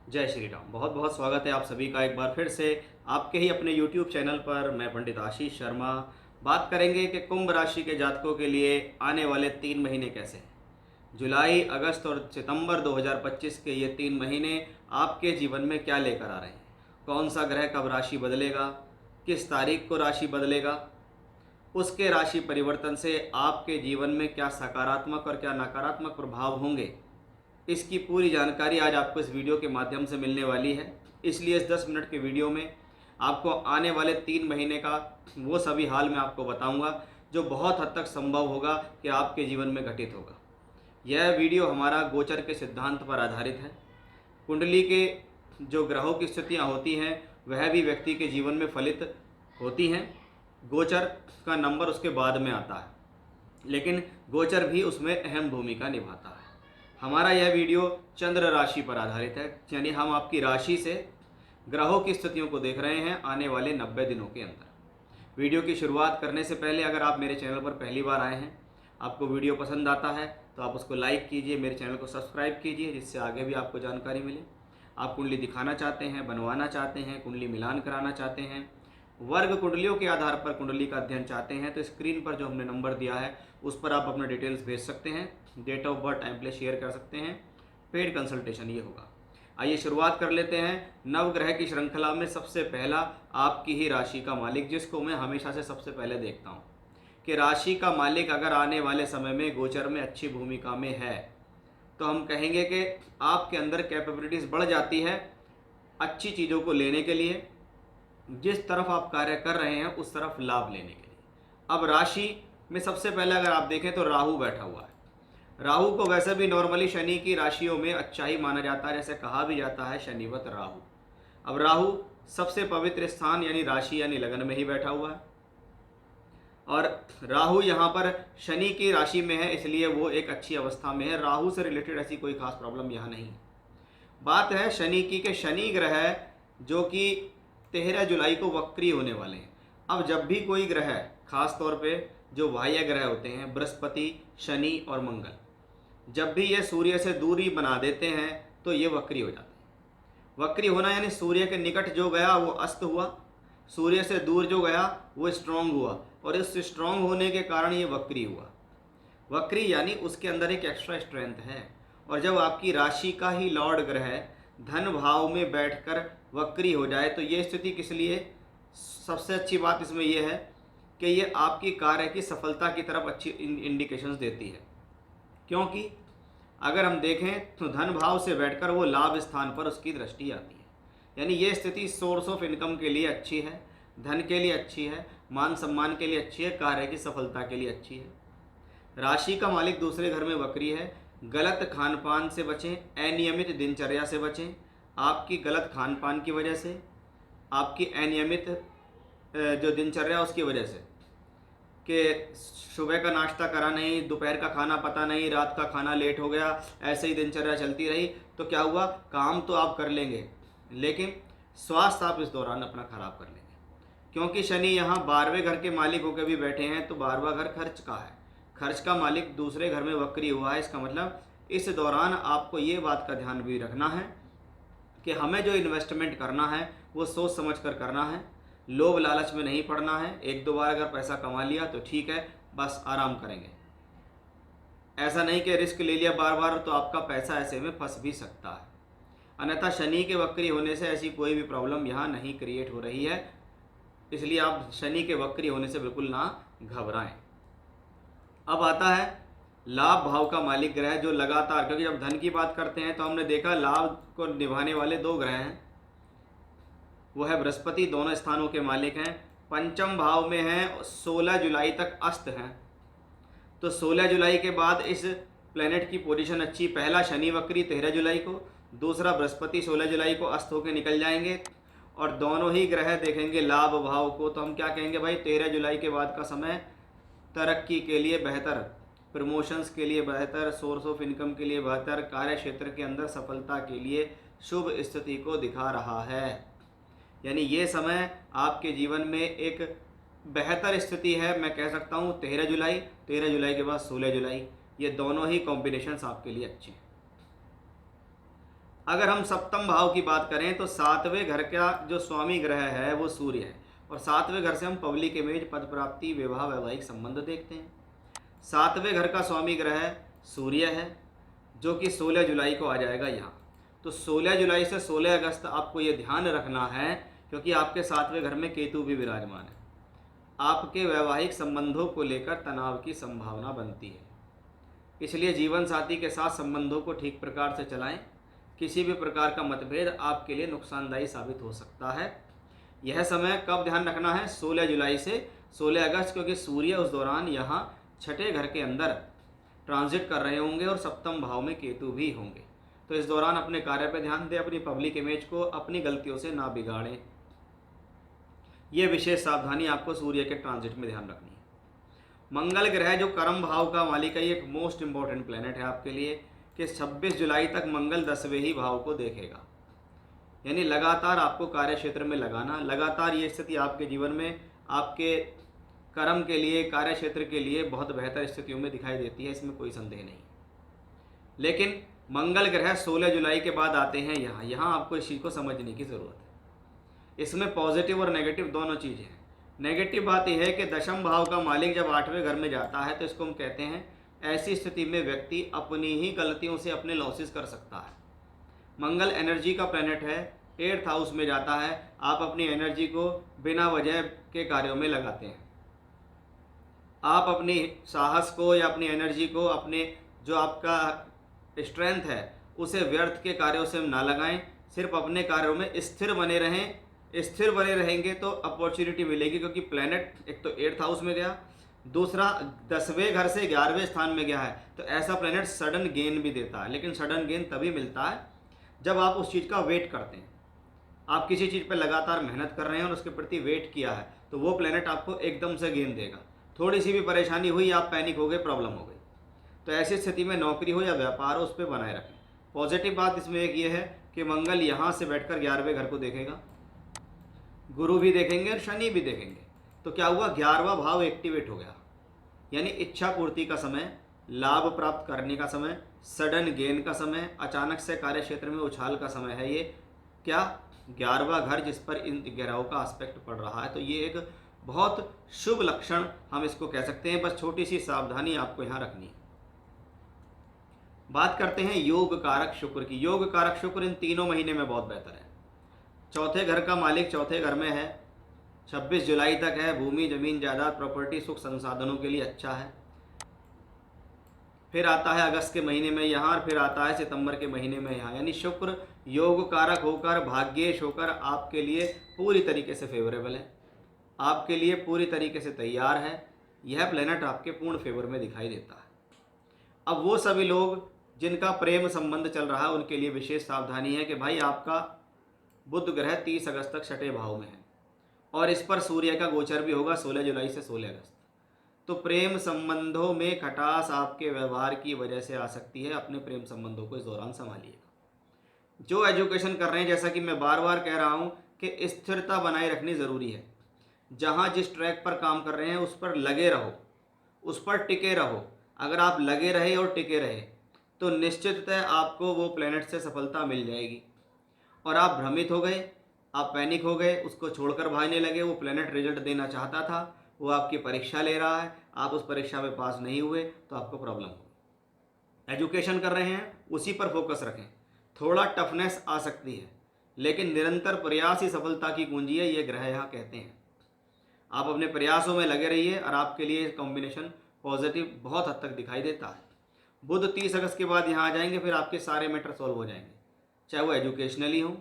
जय श्री राम। बहुत बहुत स्वागत है आप सभी का एक बार फिर से आपके ही अपने YouTube चैनल पर। मैं पंडित आशीष शर्मा। बात करेंगे कि कुंभ राशि के जातकों के लिए आने वाले 3 महीने कैसे हैं। जुलाई, अगस्त और सितंबर 2025 के ये 3 महीने आपके जीवन में क्या लेकर आ रहे हैं, कौन सा ग्रह कब राशि बदलेगा, किस तारीख को राशि बदलेगा, उसके राशि परिवर्तन से आपके जीवन में क्या सकारात्मक और क्या नकारात्मक प्रभाव होंगे, इसकी पूरी जानकारी आज आपको इस वीडियो के माध्यम से मिलने वाली है। इसलिए इस 10 मिनट के वीडियो में आपको आने वाले 3 महीने का वो सभी हाल मैं आपको बताऊंगा जो बहुत हद तक संभव होगा कि आपके जीवन में घटित होगा। यह वीडियो हमारा गोचर के सिद्धांत पर आधारित है। कुंडली के जो ग्रहों की स्थितियाँ होती हैं वह भी व्यक्ति के जीवन में फलित होती हैं। गोचर का नंबर उसके बाद में आता है, लेकिन गोचर भी उसमें अहम भूमिका निभाता है। हमारा यह वीडियो चंद्र राशि पर आधारित है, यानी हम आपकी राशि से ग्रहों की स्थितियों को देख रहे हैं आने वाले 90 दिनों के अंदर। वीडियो की शुरुआत करने से पहले अगर आप मेरे चैनल पर पहली बार आए हैं, आपको वीडियो पसंद आता है तो आप उसको लाइक कीजिए, मेरे चैनल को सब्सक्राइब कीजिए, जिससे आगे भी आपको जानकारी मिले। आप कुंडली दिखाना चाहते हैं, बनवाना चाहते हैं, कुंडली मिलान कराना चाहते हैं, वर्ग कुंडलियों के आधार पर कुंडली का अध्ययन चाहते हैं, तो स्क्रीन पर जो हमने नंबर दिया है उस पर आप अपना डिटेल्स भेज सकते हैं, date of birth, time place share कर सकते हैं। पेड कंसल्टेशन ये होगा। आइए शुरुआत कर लेते हैं। नवग्रह की श्रृंखला में सबसे पहला आपकी ही राशि का मालिक, जिसको मैं हमेशा से सबसे पहले देखता हूँ कि राशि का मालिक अगर आने वाले समय में गोचर में अच्छी भूमिका में है तो हम कहेंगे कि आपके अंदर कैपेबिलिटीज़ बढ़ जाती है अच्छी चीज़ों को लेने के लिए, जिस तरफ आप कार्य कर रहे हैं उस तरफ लाभ लेने के लिए। अब राशि में सबसे पहले अगर आप देखें तो राहु बैठा हुआ है। राहु को वैसे भी नॉर्मली शनि की राशियों में अच्छा ही माना जाता है, जैसे कहा भी जाता है शनिवत राहु। अब राहु सबसे पवित्र स्थान यानी राशि यानी लगन में ही बैठा हुआ है, और राहु यहाँ पर शनि की राशि में है, इसलिए वो एक अच्छी अवस्था में है। राहु से रिलेटेड ऐसी कोई खास प्रॉब्लम यहाँ नहीं है। बात है शनि की कि शनि ग्रह जो कि 13 जुलाई को वक्री होने वाले हैं। अब जब भी कोई ग्रह, खास तौर पे जो बाह्य ग्रह होते हैं बृहस्पति, शनि और मंगल, जब भी ये सूर्य से दूरी बना देते हैं तो ये वक्री हो जाते हैं। वक्री होना यानी सूर्य के निकट जो गया वो अस्त हुआ, सूर्य से दूर जो गया वो स्ट्रांग हुआ, और इस स्ट्रांग होने के कारण ये वक्री हुआ। वक्री यानी उसके अंदर एक एक्स्ट्रा स्ट्रेंथ है। और जब आपकी राशि का ही लॉर्ड ग्रह धन भाव में बैठकर वक्री हो जाए तो ये स्थिति किस लिए, सबसे अच्छी बात इसमें यह है कि ये आपकी कार्य की सफलता की तरफ अच्छी इंडिकेशंस देती है। क्योंकि अगर हम देखें तो धन भाव से बैठकर वो लाभ स्थान पर उसकी दृष्टि आती है, यानी ये स्थिति सोर्स ऑफ इनकम के लिए अच्छी है, धन के लिए अच्छी है, मान सम्मान के लिए अच्छी है, कार्य की सफलता के लिए अच्छी है। राशि का मालिक दूसरे घर में वक्री है। गलत खान पान से बचें, अनियमित दिनचर्या से बचें। आपकी गलत खान पान की वजह से, आपकी अनियमित जो दिनचर्या उसकी वजह से, कि सुबह का नाश्ता करा नहीं, दोपहर का खाना पता नहीं, रात का खाना लेट हो गया, ऐसे ही दिनचर्या चलती रही तो क्या हुआ, काम तो आप कर लेंगे लेकिन स्वास्थ्य आप इस दौरान अपना खराब कर लेंगे। क्योंकि शनि यहाँ 12वें घर के मालिक होकर भी बैठे हैं, तो 12वां घर खर्च का है, खर्च का मालिक दूसरे घर में वक्री हुआ है। इसका मतलब इस दौरान आपको ये बात का ध्यान भी रखना है कि हमें जो इन्वेस्टमेंट करना है वो सोच समझ कर करना है, लोभ लालच में नहीं पड़ना है। एक दो बार अगर पैसा कमा लिया तो ठीक है, बस आराम करेंगे। ऐसा नहीं कि रिस्क ले लिया बार बार तो आपका पैसा ऐसे में फंस भी सकता है। अन्यथा शनि के वक्री होने से ऐसी कोई भी प्रॉब्लम यहाँ नहीं क्रिएट हो रही है, इसलिए आप शनि के वक्री होने से बिल्कुल ना घबराएं। अब आता है लाभ भाव का मालिक ग्रह जो लगातार, क्योंकि जब धन की बात करते हैं तो हमने देखा लाभ को निभाने वाले दो ग्रह हैं, वो है बृहस्पति, दोनों स्थानों के मालिक हैं, पंचम भाव में हैं, 16 जुलाई तक अस्त हैं। तो 16 जुलाई के बाद इस प्लेनेट की पोजीशन अच्छी, पहला शनि वक्री 13 जुलाई को, दूसरा बृहस्पति 16 जुलाई को अस्त होकर निकल जाएंगे, और दोनों ही ग्रह देखेंगे लाभ भाव को। तो हम क्या कहेंगे भाई, 13 जुलाई के बाद का समय तरक्की के लिए बेहतर, प्रमोशंस के लिए बेहतर, सोर्स ऑफ इनकम के लिए बेहतर, कार्य क्षेत्र के अंदर सफलता के लिए शुभ स्थिति को दिखा रहा है। यानी ये समय आपके जीवन में एक बेहतर स्थिति है। मैं कह सकता हूँ 13 जुलाई के बाद 16 जुलाई, ये दोनों ही कॉम्बिनेशंस आपके लिए अच्छे हैं। अगर हम सप्तम भाव की बात करें तो सातवें घर का जो स्वामी ग्रह है वो सूर्य है, और सातवें घर से हम पब्लिक इमेज, पद प्राप्ति, विवाह, वैवाहिक संबंध देखते हैं। सातवें घर का स्वामी ग्रह सूर्य है, जो कि 16 जुलाई को आ जाएगा यहाँ। तो 16 जुलाई से 16 अगस्त आपको ये ध्यान रखना है, क्योंकि आपके सातवें घर में केतु भी विराजमान है। आपके वैवाहिक संबंधों को लेकर तनाव की संभावना बनती है, इसलिए जीवन साथी के साथ संबंधों को ठीक प्रकार से चलाएं। किसी भी प्रकार का मतभेद आपके लिए नुकसानदायी साबित हो सकता है। यह समय कब ध्यान रखना है? 16 जुलाई से 16 अगस्त, क्योंकि सूर्य उस दौरान यहाँ छठे घर के अंदर ट्रांजिट कर रहे होंगे और सप्तम भाव में केतु भी होंगे। तो इस दौरान अपने कार्य पर ध्यान दें, अपनी पब्लिक इमेज को अपनी गलतियों से ना बिगाड़ें। ये विशेष सावधानी आपको सूर्य के ट्रांजिट में ध्यान रखनी है। मंगल ग्रह जो कर्म भाव का मालिक है, ये एक मोस्ट इंपॉर्टेंट प्लेनेट है आपके लिए, कि 26 जुलाई तक मंगल 10वें ही भाव को देखेगा। यानी लगातार आपको कार्य क्षेत्र में लगाना, लगातार ये स्थिति आपके जीवन में आपके कर्म के लिए, कार्य क्षेत्र के लिए बहुत बेहतर स्थितियों में दिखाई देती है, इसमें कोई संदेह नहीं। लेकिन मंगल ग्रह 16 जुलाई के बाद आते हैं यहाँ आपको इस चीज़ को समझने की ज़रूरत है। इसमें पॉजिटिव और नेगेटिव दोनों चीज़ें हैं। नेगेटिव बात यह है कि दशम भाव का मालिक जब 8वें घर में जाता है तो इसको हम कहते हैं, ऐसी स्थिति में व्यक्ति अपनी ही गलतियों से अपने लॉसेस कर सकता है। मंगल एनर्जी का प्लैनेट है, 8th हाउस में जाता है, आप अपनी एनर्जी को बिना वजह के कार्यों में लगाते हैं। आप अपनी साहस को या अपनी एनर्जी को, अपने जो आपका स्ट्रेंथ है उसे व्यर्थ के कार्यों से ना लगाएं, सिर्फ अपने कार्यों में स्थिर बने रहें। स्थिर बने रहेंगे तो अपॉर्चुनिटी मिलेगी, क्योंकि प्लैनेट एक तो 8th हाउस में गया, दूसरा 10वें घर से 11वें स्थान में गया है। तो ऐसा प्लैनेट सडन गेन भी देता है, लेकिन सडन गेन तभी मिलता है जब आप उस चीज़ का वेट करते हैं। आप किसी चीज़ पर लगातार मेहनत कर रहे हैं और उसके प्रति वेट किया है, तो वो प्लैनेट आपको एकदम से गेन देगा। थोड़ी सी भी परेशानी हुई, आप पैनिक हो गए, प्रॉब्लम हो गई। तो ऐसी स्थिति में नौकरी हो या व्यापार हो, उस पर बनाए रखें। पॉजिटिव बात इसमें एक ये है कि मंगल यहाँ से बैठकर 11वें घर को देखेगा, गुरु भी देखेंगे और शनि भी देखेंगे। तो क्या हुआ? 11वां भाव एक्टिवेट हो गया, यानी इच्छा पूर्ति का समय, लाभ प्राप्त करने का समय, सडन गेन का समय, अचानक से कार्य क्षेत्र में उछाल का समय है ये। क्या? 11वां घर जिस पर इन ग्रहों का एस्पेक्ट पड़ रहा है, तो ये एक बहुत शुभ लक्षण हम इसको कह सकते हैं। बस छोटी सी सावधानी आपको यहाँ रखनी है। बात करते हैं योग कारक शुक्र की। योग कारक शुक्र इन तीनों महीने में बहुत बेहतर है। चौथे घर का मालिक चौथे घर में है, 26 जुलाई तक है। भूमि, जमीन, जायदाद, प्रॉपर्टी, सुख संसाधनों के लिए अच्छा है। फिर आता है अगस्त के महीने में यहाँ, और फिर आता है सितंबर के महीने में यहाँ। यानी शुक्र योग कारक होकर, भाग्येश होकर आपके लिए पूरी तरीके से फेवरेबल है, आपके लिए पूरी तरीके से तैयार है। यह प्लेनेट आपके पूर्ण फेवर में दिखाई देता है। अब वो सभी लोग जिनका प्रेम संबंध चल रहा है, उनके लिए विशेष सावधानी है कि भाई आपका बुध ग्रह 30 अगस्त तक छठे भाव में है, और इस पर सूर्य का गोचर भी होगा 16 जुलाई से 16 अगस्त। तो प्रेम संबंधों में खटास आपके व्यवहार की वजह से आ सकती है। अपने प्रेम संबंधों को इस दौरान संभालिएगा। जो एजुकेशन कर रहे हैं, जैसा कि मैं बार बार कह रहा हूँ कि स्थिरता बनाए रखनी ज़रूरी है। जहाँ जिस ट्रैक पर काम कर रहे हैं उस पर लगे रहो, उस पर टिके रहो। अगर आप लगे रहे और टिके रहे तो निश्चिततः आपको वो प्लेनेट से सफलता मिल जाएगी। और आप भ्रमित हो गए, आप पैनिक हो गए, उसको छोड़कर भागने लगे, वो प्लेनेट रिजल्ट देना चाहता था, वो आपकी परीक्षा ले रहा है, आप उस परीक्षा में पास नहीं हुए तो आपको प्रॉब्लम हो। एजुकेशन कर रहे हैं, उसी पर फोकस रखें। थोड़ा टफनेस आ सकती है, लेकिन निरंतर प्रयास ही सफलता की कुंजी है, ये ग्रह यहाँ कहते हैं। आप अपने प्रयासों में लगे रहिए और आपके लिए कॉम्बिनेशन पॉजिटिव बहुत हद तक दिखाई देता है। बुध 30 अगस्त के बाद यहाँ आ जाएंगे, फिर आपके सारे मैटर सॉल्व हो जाएंगे, चाहे वो एजुकेशनली हो,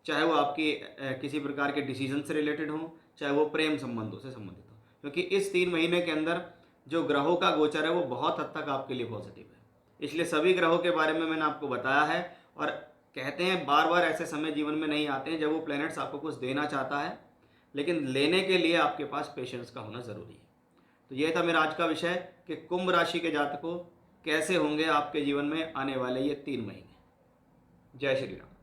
चाहे वो आपकी किसी प्रकार के डिसीजन से रिलेटेड हो, चाहे वो प्रेम संबंधों से संबंधित हो। क्योंकि इस 3 महीने के अंदर जो ग्रहों का गोचर है वो बहुत हद तक आपके लिए पॉजिटिव है। इसलिए सभी ग्रहों के बारे में मैंने आपको बताया है। और कहते हैं बार बार ऐसे समय जीवन में नहीं आते हैं जब वो प्लैनेट्स आपको कुछ देना चाहता है, लेकिन लेने के लिए आपके पास पेशेंस का होना ज़रूरी है। तो ये था मेरा आज का विषय कि कुंभ राशि के जातकों कैसे होंगे आपके जीवन में आने वाले ये 3 महीने। जय श्री राम।